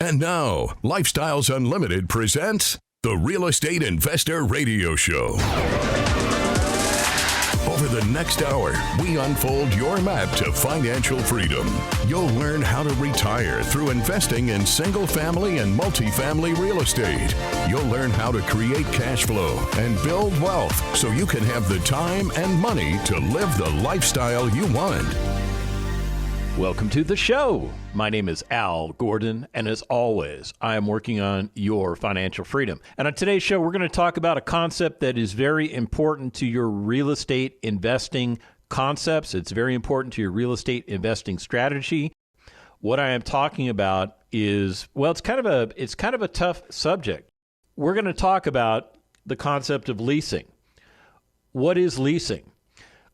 And now, Lifestyles Unlimited presents the Real Estate Investor Radio Show. Over the next hour, we unfold your map to financial freedom. You'll learn how to retire through investing in single-family and multifamily real estate. You'll learn how to create cash flow and build wealth so you can have the time and money to live the lifestyle you want. Welcome to the show. My name is Al Gordon, and as always, I am working on your financial freedom. And on today's show, we're going to talk about a concept that is very important to your real estate investing concepts. It's very important to your real estate investing strategy. What I am talking about is, well, it's kind of a tough subject. We're going to talk about the concept of leasing. What is leasing?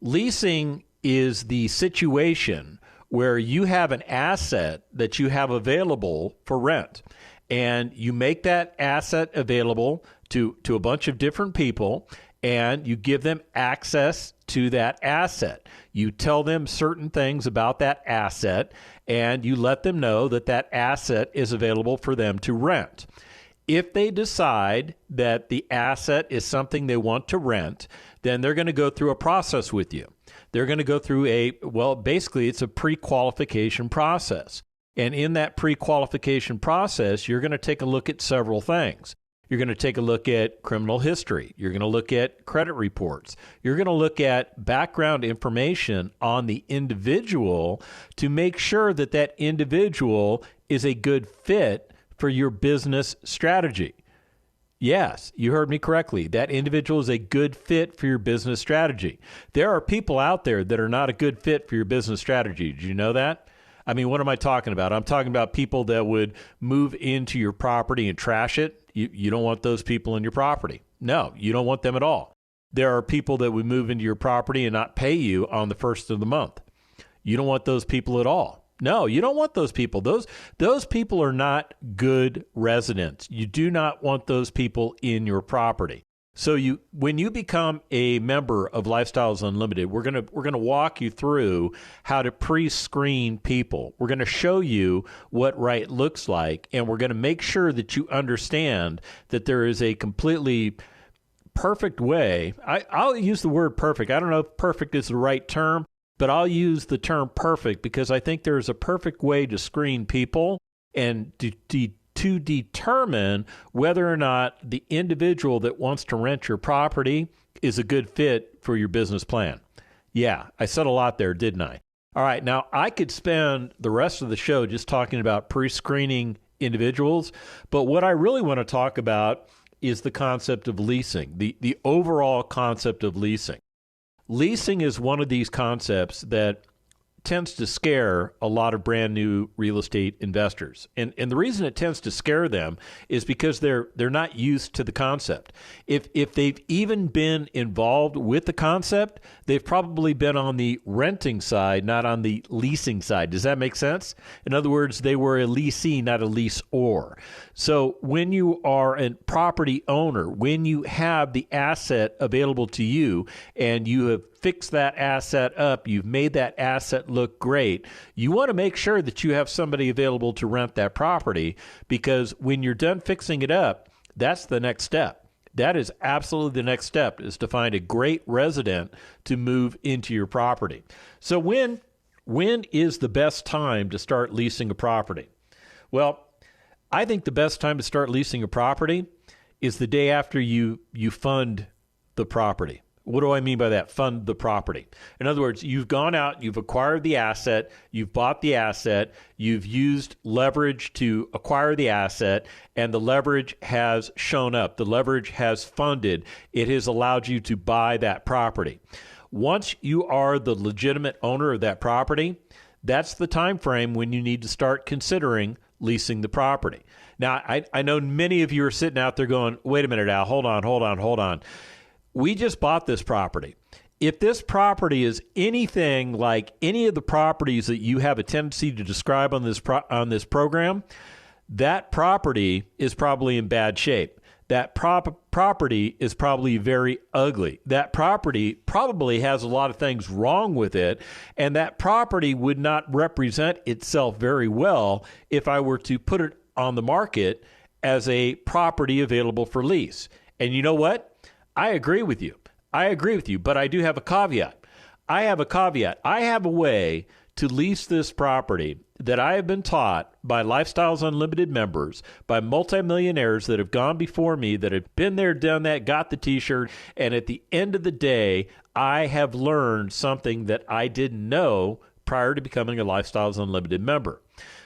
Leasing is the situation where you have an asset that you have available for rent, and you make that asset available to a bunch of different people, and you give them access to that asset. You tell them certain things about that asset, and you let them know that that asset is available for them to rent. If they decide that the asset is something they want to rent, then they're going to go through a process with you. They're going to go through basically it's a pre-qualification process. And in that pre-qualification process, you're going to take a look at several things. You're going to take a look at criminal history. You're going to look at credit reports. You're going to look at background information on the individual to make sure that that individual is a good fit for your business strategy. Yes, you heard me correctly. That individual is a good fit for your business strategy. There are people out there that are not a good fit for your business strategy. Did you know that? I mean, what am I talking about? I'm talking about people that would move into your property and trash it. You don't want those people in your property. No, you don't want them at all. There are people that would move into your property and not pay you on the first of the month. You don't want those people at all. No, you don't want those people. Those people are not good residents. You do not want those people in your property. So when you become a member of Lifestyles Unlimited, we're gonna walk you through how to pre-screen people. We're gonna show you what right looks like, and we're gonna make sure that you understand that there is a completely perfect way. I'll use the word perfect. I don't know if perfect is the right term, but I'll use the term perfect because I think there's a perfect way to screen people and to determine whether or not the individual that wants to rent your property is a good fit for your business plan. Yeah, I said a lot there, didn't I? All right, now I could spend the rest of the show just talking about pre-screening individuals, but what I really want to talk about is the concept of leasing, the overall concept of leasing. Leasing is one of these concepts that tends to scare a lot of brand new real estate investors. And the reason it tends to scare them is because they're not used to the concept. If they've even been involved with the concept, they've probably been on the renting side, not on the leasing side. Does that make sense? In other words, they were a leasee, not a leaseor. So when you are a property owner, when you have the asset available to you and you have fixed that asset up, you've made that asset look great, you want to make sure that you have somebody available to rent that property, because when you're done fixing it up, that's the next step. That is absolutely the next step, is to find a great resident to move into your property. So when is the best time to start leasing a property? Well, I think the best time to start leasing a property is the day after you fund the property. What do I mean by that? Fund the property. In other words, you've gone out, you've acquired the asset, you've bought the asset, you've used leverage to acquire the asset, and the leverage has shown up. The leverage has funded. It has allowed you to buy that property. Once you are the legitimate owner of that property, that's the time frame when you need to start considering leasing the property. Now, I know many of you are sitting out there going, wait a minute, Al, hold on. We just bought this property. If this property is anything like any of the properties that you have a tendency to describe on this program, that property is probably in bad shape. That property is probably very ugly. That property probably has a lot of things wrong with it, and that property would not represent itself very well if I were to put it on the market as a property available for lease. And you know what? I agree with you. But I do have a caveat. I have a way to lease this property that I have been taught by Lifestyles Unlimited members, by multimillionaires that have gone before me, that have been there, done that, got the t-shirt. And at the end of the day, I have learned something that I didn't know prior to becoming a Lifestyles Unlimited member.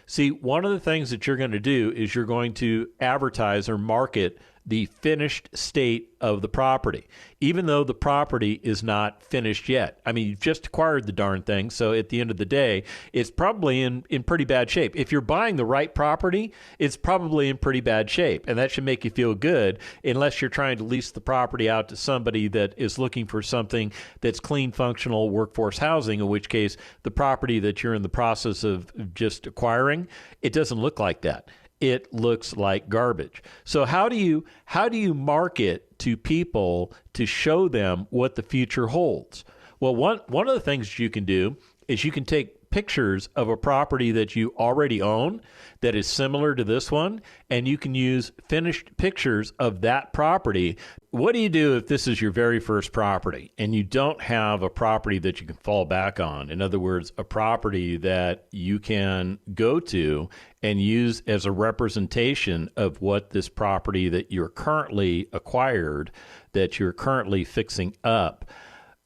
See, one of the things that you're going to do is you're going to advertise or market the finished state of the property, even though the property is not finished yet. I mean, you've just acquired the darn thing, so at the end of the day, it's probably in pretty bad shape. If you're buying the right property, it's probably in pretty bad shape, and that should make you feel good, unless you're trying to lease the property out to somebody that is looking for something that's clean, functional workforce housing, in which case the property that you're in the process of just acquiring, it doesn't look like that. It looks like garbage. So how do you market to people to show them what the future holds? Well, one of the things you can do is you can take pictures of a property that you already own that is similar to this one, and you can use finished pictures of that property. What do you do if this is your very first property and you don't have a property that you can fall back on? In other words, a property that you can go to and use as a representation of what this property that you're currently acquired, that you're currently fixing up,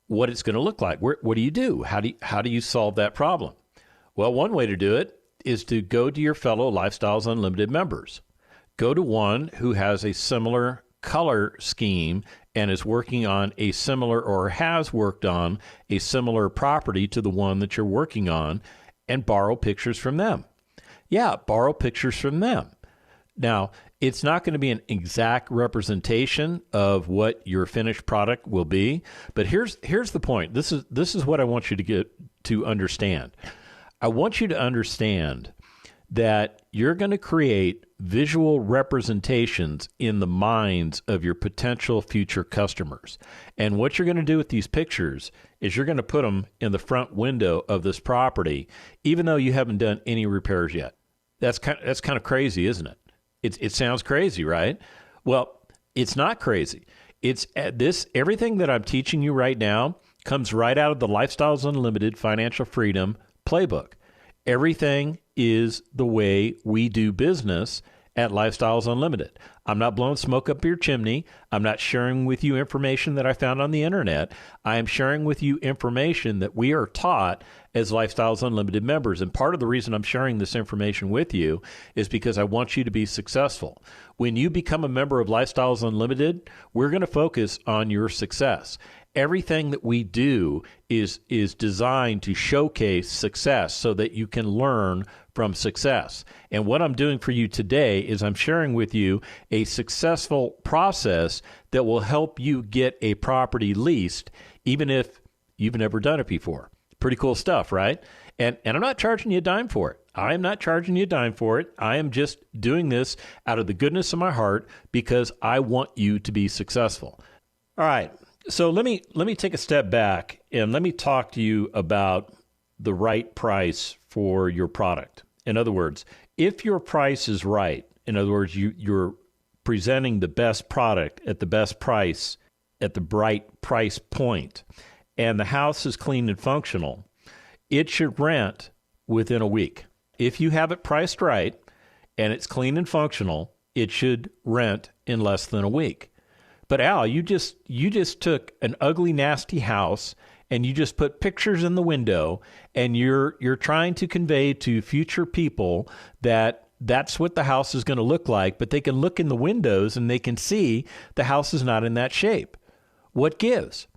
what it's going to look like. What do you do? How do you solve that problem? Well, one way to do it is to go to your fellow Lifestyles Unlimited members. Go to one who has a similar color scheme and is working on a similar or has worked on a similar property to the one that you're working on, and borrow pictures from them. Yeah, borrow pictures from them. Now, it's not going to be an exact representation of what your finished product will be, but here's the point. This is what I want you to get to understand. I want you to understand that you're going to create visual representations in the minds of your potential future customers. And what you're going to do with these pictures is you're going to put them in the front window of this property, even though you haven't done any repairs yet. That's kind of crazy, isn't it? It sounds crazy, right? Well, it's not crazy. It's everything that I'm teaching you right now comes right out of the Lifestyles Unlimited Financial Freedom playbook. Everything is the way we do business at Lifestyles Unlimited. I'm not blowing smoke up your chimney. I'm not sharing with you information that I found on the internet. I am sharing with you information that we are taught as Lifestyles Unlimited members. And part of the reason I'm sharing this information with you is because I want you to be successful. When you become a member of Lifestyles Unlimited, we're going to focus on your success. Everything that we do is designed to showcase success so that you can learn from success. And what I'm doing for you today is I'm sharing with you a successful process that will help you get a property leased, even if you've never done it before. Pretty cool stuff, right? And I'm not charging you a dime for it. I am not charging you a dime for it. I am just doing this out of the goodness of my heart because I want you to be successful. All right. So let me take a step back and let me talk to you about the right price for your product. In other words, if your price is right, in other words, you're presenting the best product at the best price at the right price point, and the house is clean and functional, it should rent within a week. If you have it priced right and it's clean and functional, it should rent in less than a week. But Al, you just took an ugly, nasty house and you just put pictures in the window, and you're trying to convey to future people that that's what the house is going to look like, but they can look in the windows and they can see the house is not in that shape. What gives?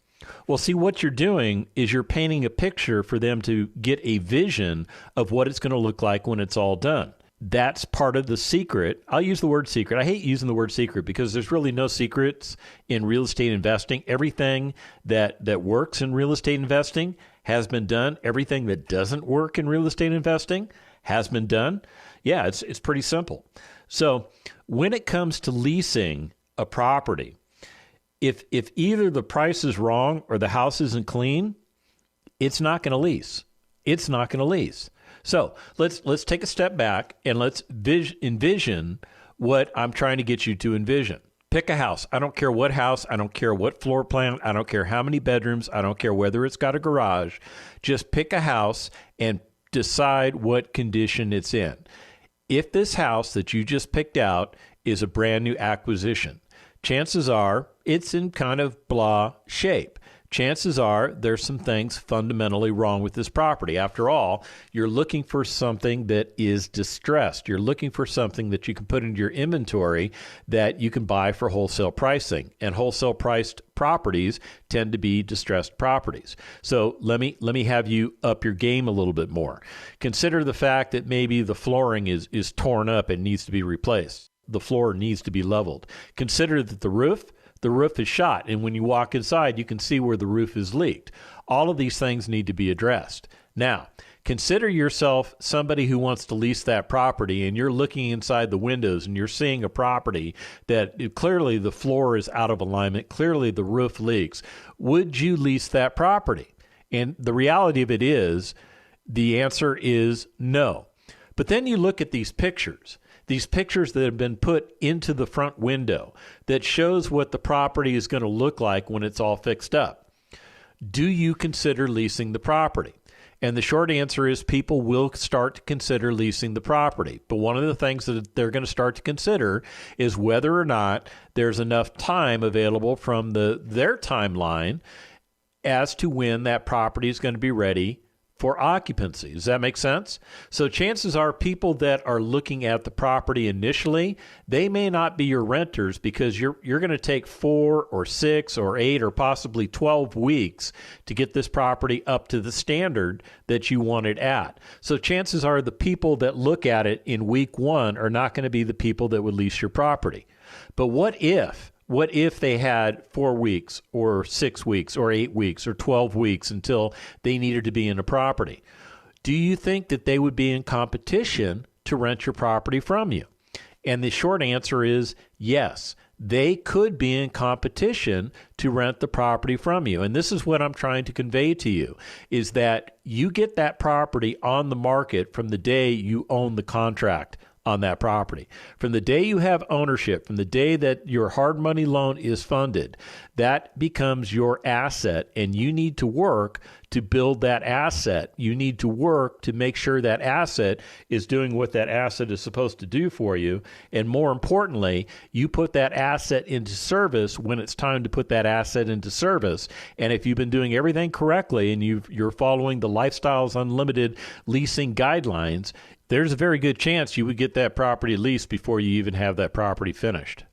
Well, see, what you're doing is you're painting a picture for them to get a vision of what it's going to look like when it's all done. That's part of the secret. I'll use the word secret. I hate using the word secret because there's really no secrets in real estate investing. Everything that works in real estate investing has been done. Everything that doesn't work in real estate investing has been done. Yeah, it's pretty simple. So when it comes to leasing a property, if either the price is wrong or the house isn't clean, it's not going to lease. It's not going to lease. So let's take a step back and let's envision what I'm trying to get you to envision. Pick a house. I don't care what house. I don't care what floor plan. I don't care how many bedrooms. I don't care whether it's got a garage. Just pick a house and decide what condition it's in. If this house that you just picked out is a brand new acquisition, chances are it's in kind of blah shape. Chances are there's some things fundamentally wrong with this property. After all, you're looking for something that is distressed. You're looking for something that you can put into your inventory that you can buy for wholesale pricing. And wholesale priced properties tend to be distressed properties. So let me have you up your game a little bit more. Consider the fact that maybe the flooring is torn up and needs to be replaced. The floor needs to be leveled. Consider that the roof is shot, and when you walk inside, you can see where the roof is leaked. All of these things need to be addressed. Now, consider yourself somebody who wants to lease that property, and you're looking inside the windows, and you're seeing a property that clearly the floor is out of alignment, clearly the roof leaks. Would you lease that property? And the reality of it is, the answer is no. But then you look at these pictures that have been put into the front window that shows what the property is going to look like when it's all fixed up. Do you consider leasing the property? And the short answer is people will start to consider leasing the property. But one of the things that they're going to start to consider is whether or not there's enough time available from their timeline as to when that property is going to be ready for occupancy. Does that make sense? So chances are people that are looking at the property initially, they may not be your renters because you're going to take 4 or 6 or 8 or possibly 12 weeks to get this property up to the standard that you want it at. So chances are the people that look at it in week 1 are not going to be the people that would lease your property. But what if they had 4 weeks or 6 weeks or 8 weeks or 12 weeks until they needed to be in a property? Do you think that they would be in competition to rent your property from you? And the short answer is yes. They could be in competition to rent the property from you. And this is what I'm trying to convey to you, is that you get that property on the market from the day you own the contract on that property. From the day you have ownership, from the day that your hard money loan is funded, that becomes your asset, and you need to work to build that asset. You need to work to make sure that asset is doing what that asset is supposed to do for you. And more importantly, you put that asset into service when it's time to put that asset into service. And if you've been doing everything correctly and you're following the Lifestyles Unlimited leasing guidelines, there's a very good chance you would get that property leased before you even have that property finished.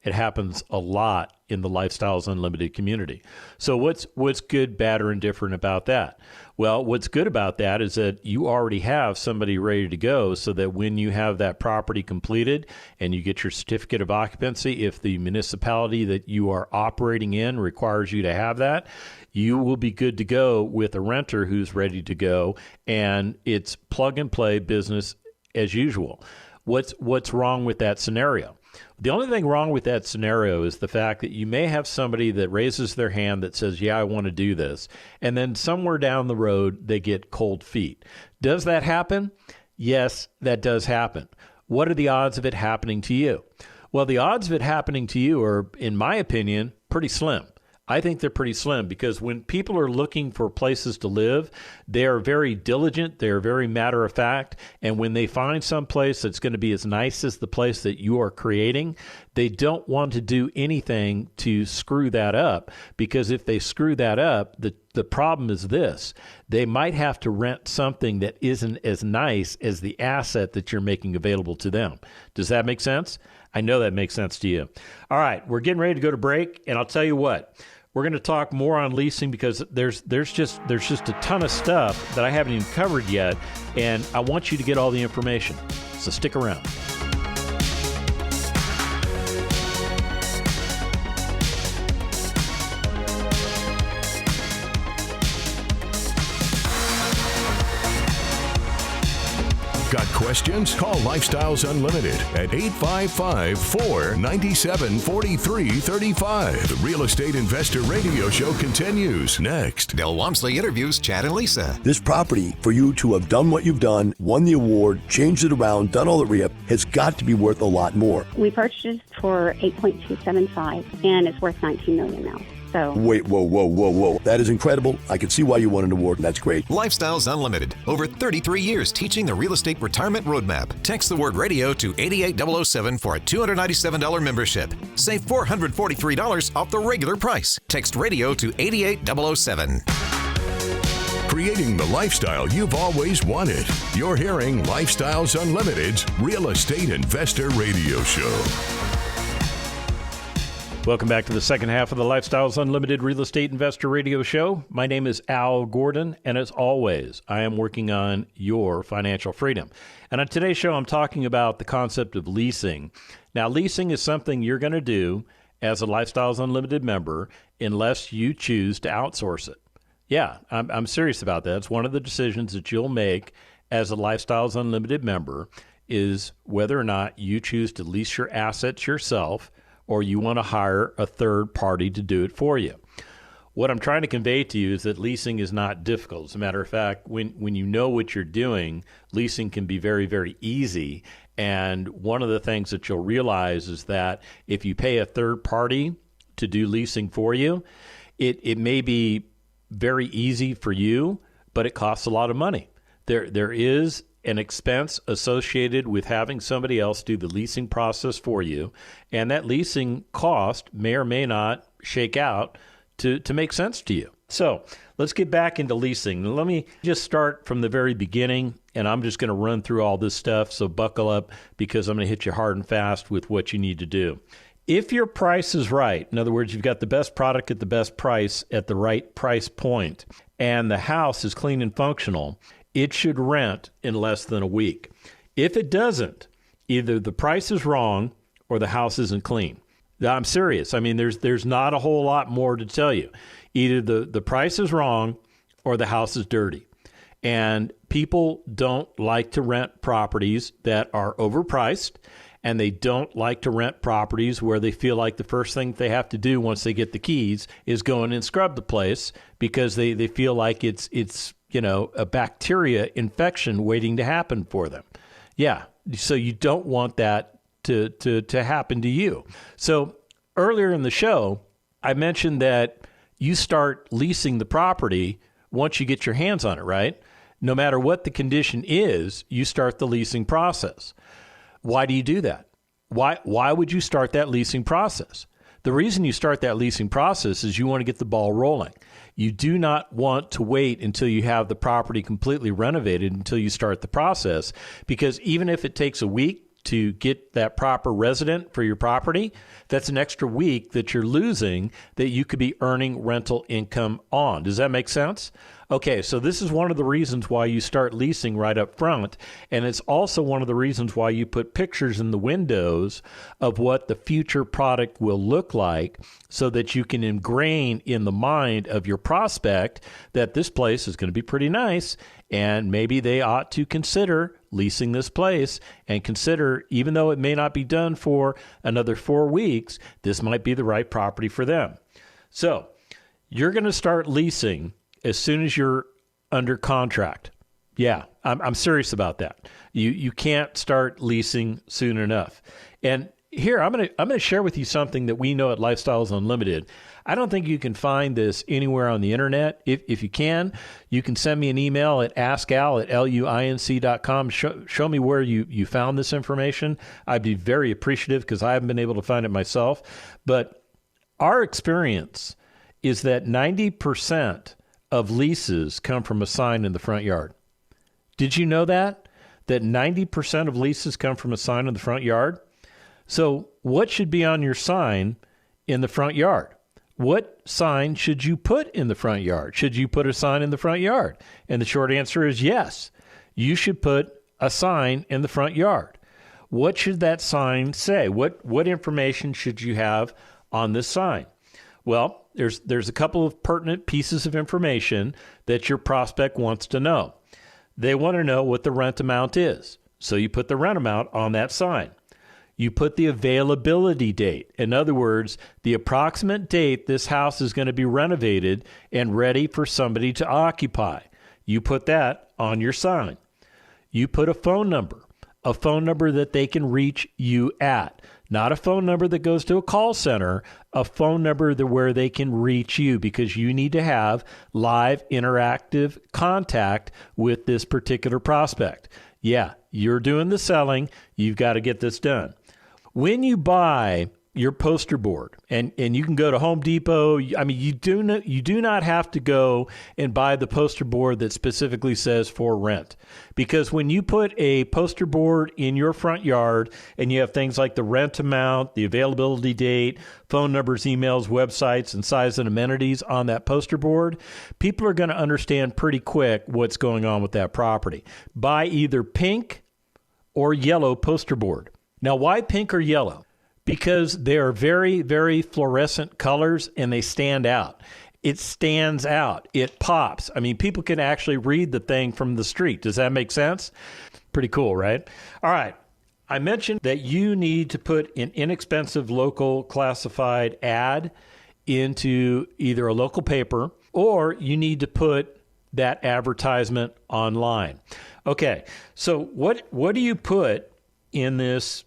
It happens a lot in the Lifestyles Unlimited community. So what's good, bad, or indifferent about that? Well, what's good about that is that you already have somebody ready to go, so that when you have that property completed and you get your certificate of occupancy, if the municipality that you are operating in requires you to have that, you will be good to go with a renter who's ready to go, and it's plug and play business as usual. What's wrong with that scenario? The only thing wrong with that scenario is the fact that you may have somebody that raises their hand that says, yeah, I want to do this. And then somewhere down the road, they get cold feet. Does that happen? Yes, that does happen. What are the odds of it happening to you? Well, the odds of it happening to you are, in my opinion, pretty slim. I think they're pretty slim, because when people are looking for places to live, they are very diligent, they are very matter of fact, and when they find some place that's going to be as nice as the place that you are creating, they don't want to do anything to screw that up, because if they screw that up, the problem is this: they might have to rent something that isn't as nice as the asset that you're making available to them. Does that make sense? I know that makes sense to you. All right, we're getting ready to go to break, and I'll tell you what, we're going to talk more on leasing, because there's just a ton of stuff that I haven't even covered yet, and I want you to get all the information. So stick around. Got questions? Call Lifestyles Unlimited at 855-497-4335. The Real Estate Investor Radio Show continues next. Del Walmsley interviews Chad and Lisa. This property, for you to have done what you've done, won the award, changed it around, done all the rehab, has got to be worth a lot more. We purchased it for $8.275, and it's worth $19 million now. So Wait, whoa. That is incredible. I can see why you won an award, and that's great. Lifestyles Unlimited. Over 33 years teaching the real estate retirement roadmap. Text the word radio to 88007 for a $297 membership. Save $443 off the regular price. Text radio to 88007. Creating the lifestyle you've always wanted. You're hearing Lifestyles Unlimited's Real Estate Investor Radio Show. Welcome back to the second half of the Lifestyles Unlimited Real Estate Investor Radio Show. My name is Al Gordon, and as always, I am working on your financial freedom. And on today's show, I'm talking about the concept of leasing. Now, leasing is something you're going to do as a Lifestyles Unlimited member unless you choose to outsource it. Yeah, I'm serious about that. It's one of the decisions that you'll make as a Lifestyles Unlimited member is whether or not you choose to lease your assets yourself or you want to hire a third party to do it for you. What I'm trying to convey to you is that leasing is not difficult. As a matter of fact, when you know what you're doing, leasing can be very, very easy. And one of the things that you'll realize is that if you pay a third party to do leasing for you, it may be very easy for you, but it costs a lot of money. There is an expense associated with having somebody else do the leasing process for you, and that leasing cost may or may not shake out to make sense to you. So let's get back into leasing. Let me just start from the very beginning, and I'm just going to run through all this stuff, so buckle up because I'm going to hit you hard and fast with what you need to do. If your price is right, in other words, you've got the best product at the best price at the right price point, and the house is clean and functional, it should rent in less than a week. If it doesn't, either the price is wrong or the house isn't clean. I'm serious. I mean, there's not a whole lot more to tell you. Either the price is wrong or the house is dirty. And people don't like to rent properties that are overpriced, and they don't like to rent properties where they feel like the first thing they have to do once they get the keys is go in and scrub the place because they feel like it's a bacteria infection waiting to happen for them. Yeah, so you don't want that to happen to you. So earlier in the show, I mentioned that you start leasing the property once you get your hands on it, right? No matter what the condition is, you start the leasing process. Why do you do that? Why would you start that leasing process? The reason you start that leasing process is you want to get the ball rolling. You do not want to wait until you have the property completely renovated until you start the process, because even if it takes a week to get that proper resident for your property, that's an extra week that you're losing that you could be earning rental income on. Does that make sense? Okay, so this is one of the reasons why you start leasing right up front, and it's also one of the reasons why you put pictures in the windows of what the future product will look like so that you can ingrain in the mind of your prospect that this place is going to be pretty nice, and maybe they ought to consider leasing this place and consider, even though it may not be done for another 4 weeks, this might be the right property for them. So you're going to start leasing as soon as you're under contract. Yeah, I'm serious about that. You can't start leasing soon enough. And here, I'm gonna share with you something that we know at Lifestyles Unlimited. I don't think you can find this anywhere on the internet. If you can send me an email at askal@luinc.com. Show me where you found this information. I'd be very appreciative because I haven't been able to find it myself. But our experience is that 90% of leases come from a sign in the front yard. Did you know that? That 90% of leases come from a sign in the front yard? So what should be on your sign in the front yard? What sign should you put in the front yard? Should you put a sign in the front yard? And the short answer is yes. You should put a sign in the front yard. What should that sign say? What information should you have on this sign? Well, there's a couple of pertinent pieces of information that your prospect wants to know. They want to know what the rent amount is. So you put the rent amount on that sign. You put the availability date. In other words, the approximate date this house is going to be renovated and ready for somebody to occupy. You put that on your sign. You put a phone number that they can reach you at. Not a phone number that goes to a call center, a phone number where they can reach you, because you need to have live interactive contact with this particular prospect. Yeah, you're doing the selling. You've got to get this done. When you buy your poster board, and you can go to Home Depot. I mean, you do not have to go and buy the poster board that specifically says for rent, because when you put a poster board in your front yard and you have things like the rent amount, the availability date, phone numbers, emails, websites, and size and amenities on that poster board, people are going to understand pretty quick what's going on with that property. Buy either pink or yellow poster board. Now, why pink or yellow? Because they are very, very fluorescent colors and they stand out. It stands out. It pops. I mean, people can actually read the thing from the street. Does that make sense? Pretty cool, right? All right. I mentioned that you need to put an inexpensive local classified ad into either a local paper, or you need to put that advertisement online. Okay. So what do you put in this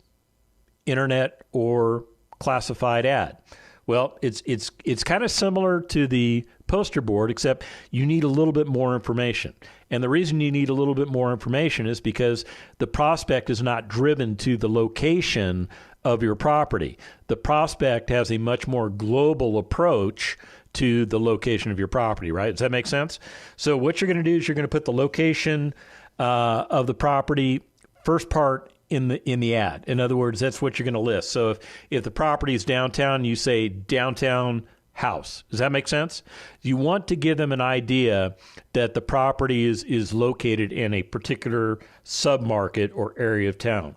internet or classified ad? Well, it's kind of similar to the poster board, except you need a little bit more information. And the reason you need a little bit more information is because the prospect is not driven to the location of your property. The prospect has a much more global approach to the location of your property, right? Does that make sense? So what you're going to do is you're going to put the location of the property first part in the ad. In other words, that's what you're going to list. So if the property is downtown, you say downtown house. Does that make sense? You want to give them an idea that the property is located in a particular submarket or area of town.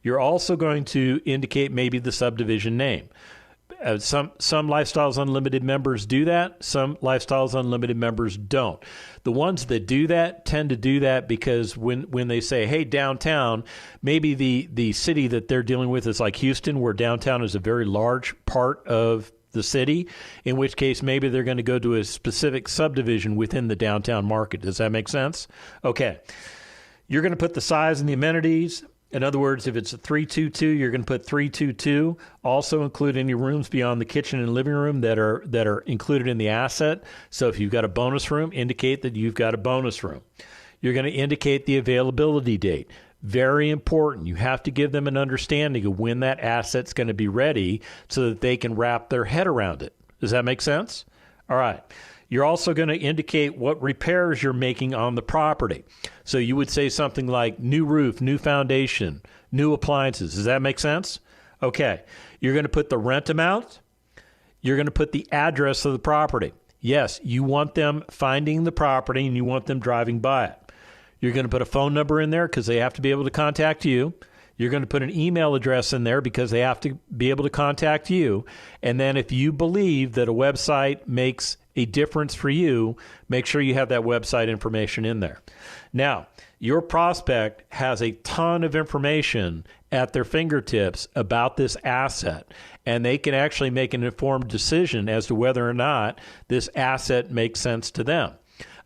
You're also going to indicate maybe the subdivision name. Some Lifestyles Unlimited members do that. Some Lifestyles Unlimited members don't. The ones that do that tend to do that because when they say, hey, downtown, maybe the city that they're dealing with is like Houston, where downtown is a very large part of the city, in which case maybe they're going to go to a specific subdivision within the downtown market. Does that make sense? Okay. You're going to put the size and the amenities. In other words, if it's a 322, you're going to put 322. Also include any rooms beyond the kitchen and living room that are included in the asset. So if you've got a bonus room, indicate that you've got a bonus room. You're going to indicate the availability date. Very important. You have to give them an understanding of when that asset's going to be ready so that they can wrap their head around it. Does that make sense? All right. You're also going to indicate what repairs you're making on the property. So you would say something like new roof, new foundation, new appliances. Does that make sense? Okay. You're going to put the rent amount. You're going to put the address of the property. Yes, you want them finding the property and you want them driving by it. You're going to put a phone number in there because they have to be able to contact you. You're going to put an email address in there because they have to be able to contact you. And then if you believe that a website makes a difference for you, make sure you have that website information in there. Now, your prospect has a ton of information at their fingertips about this asset, and they can actually make an informed decision as to whether or not this asset makes sense to them.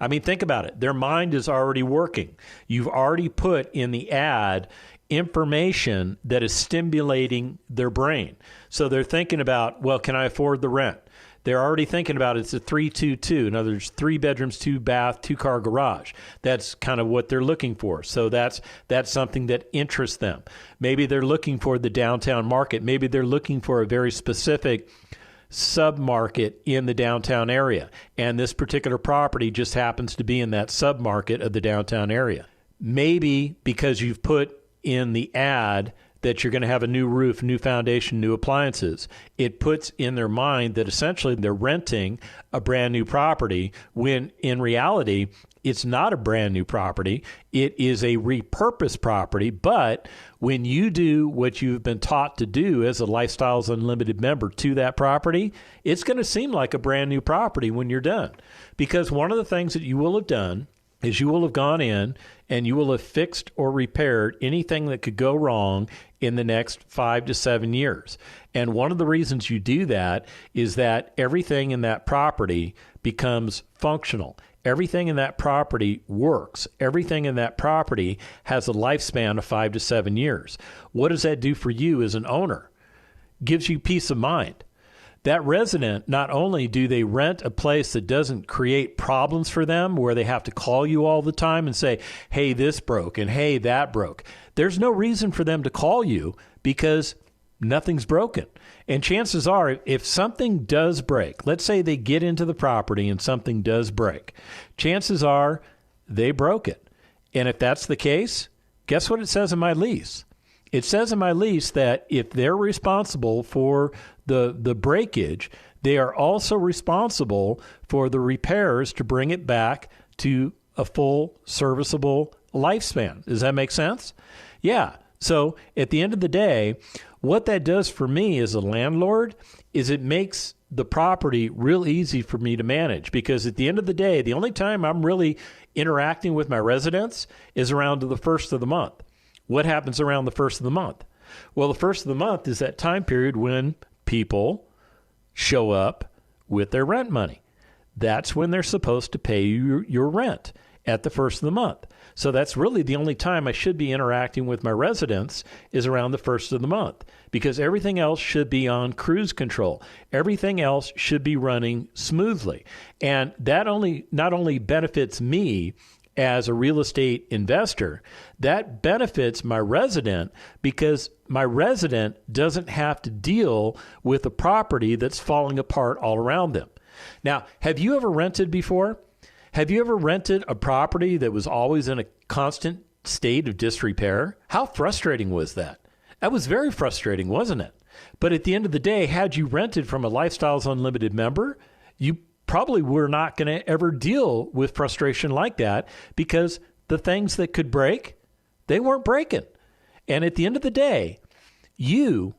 I mean, think about it. Their mind is already working. You've already put in the ad information that is stimulating their brain. So they're thinking about, well, can I afford the rent? They're already thinking about it's a 322. In other words, 3 bedrooms, 2 bath, 2-car garage. That's kind of what they're looking for. So that's something that interests them. Maybe they're looking for the downtown market. Maybe they're looking for a very specific submarket in the downtown area. And this particular property just happens to be in that submarket of the downtown area. Maybe because you've put in the ad that you're going to have a new roof, new foundation, new appliances, it puts in their mind that essentially they're renting a brand new property when in reality, it's not a brand new property. It is a repurposed property. But when you do what you've been taught to do as a Lifestyles Unlimited member to that property, it's going to seem like a brand new property when you're done. Because one of the things that you will have done is you will have gone in and you will have fixed or repaired anything that could go wrong in the next 5 to 7 years. And one of the reasons you do that is that everything in that property becomes functional. Everything in that property works. Everything in that property has a lifespan of 5 to 7 years. What does that do for you as an owner? Gives you peace of mind. That resident, not only do they rent a place that doesn't create problems for them where they have to call you all the time and say, hey, this broke and hey, that broke. There's no reason for them to call you because nothing's broken. And chances are, if something does break, let's say they get into the property and something does break, chances are they broke it. And if that's the case, guess what it says in my lease? It says in my lease that if they're responsible for the breakage, they are also responsible for the repairs to bring it back to a full serviceable lifespan. Does that make sense? Yeah. So at the end of the day, what that does for me as a landlord is it makes the property real easy for me to manage, because at the end of the day, the only time I'm really interacting with my residents is around the first of the month. What happens around the first of the month? Well, the first of the month is that time period when people show up with their rent money. That's when they're supposed to pay you your rent, at the first of the month. So that's really the only time I should be interacting with my residents is around the first of the month, because everything else should be on cruise control. Everything else should be running smoothly. And that not only benefits me as a real estate investor, that benefits my resident, because my resident doesn't have to deal with a property that's falling apart all around them. Now, have you ever rented before? Have you ever rented a property that was always in a constant state of disrepair? How frustrating was that? That was very frustrating, wasn't it? But at the end of the day, had you rented from a Lifestyles Unlimited member, you probably were not going to ever deal with frustration like that, because the things that could break, they weren't breaking. And at the end of the day, you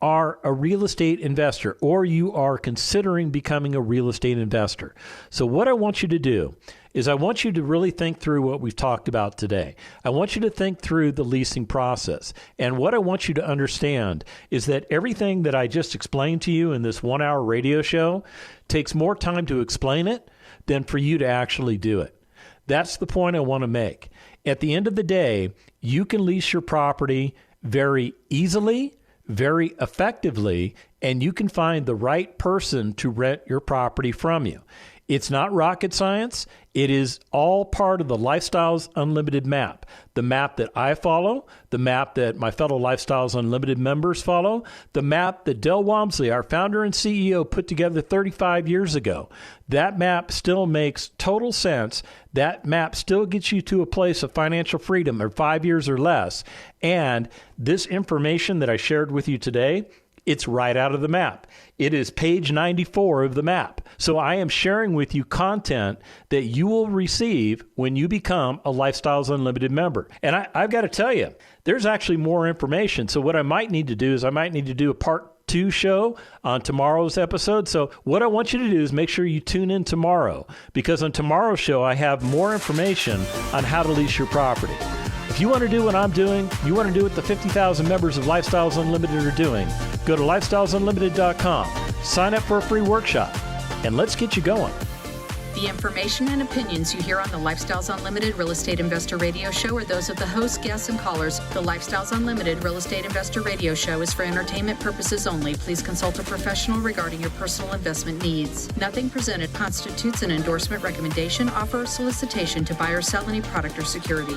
are a real estate investor, or you are considering becoming a real estate investor. So what I want you to do is I want you to really think through what we've talked about today. I want you to think through the leasing process. And what I want you to understand is that everything that I just explained to you in this 1-hour radio show takes more time to explain it than for you to actually do it. That's the point I want to make. At the end of the day, you can lease your property very easily, very effectively, and you can find the right person to rent your property from you. It's not rocket science. It is all part of the Lifestyles Unlimited map, the map that I follow, the map that my fellow Lifestyles Unlimited members follow, the map that Del Walmsley, our founder and CEO, put together 35 years ago. That map still makes total sense. That map still gets you to a place of financial freedom in 5 years or less. And this information that I shared with you today, it's right out of the map. It is page 94 of the map. So I am sharing with you content that you will receive when you become a Lifestyles Unlimited member. And I've got to tell you, there's actually more information. So what I might need to do is I might need to do a part 2 show on tomorrow's episode. So what I want you to do is make sure you tune in tomorrow, because on tomorrow's show, I have more information on how to lease your property. If you want to do what I'm doing, you want to do what the 50,000 members of Lifestyles Unlimited are doing, go to lifestylesunlimited.com, sign up for a free workshop, and let's get you going. The information and opinions you hear on the Lifestyles Unlimited Real Estate Investor Radio Show are those of the hosts, guests, and callers. The Lifestyles Unlimited Real Estate Investor Radio Show is for entertainment purposes only. Please consult a professional regarding your personal investment needs. Nothing presented constitutes an endorsement, recommendation, offer, or solicitation to buy or sell any product or security.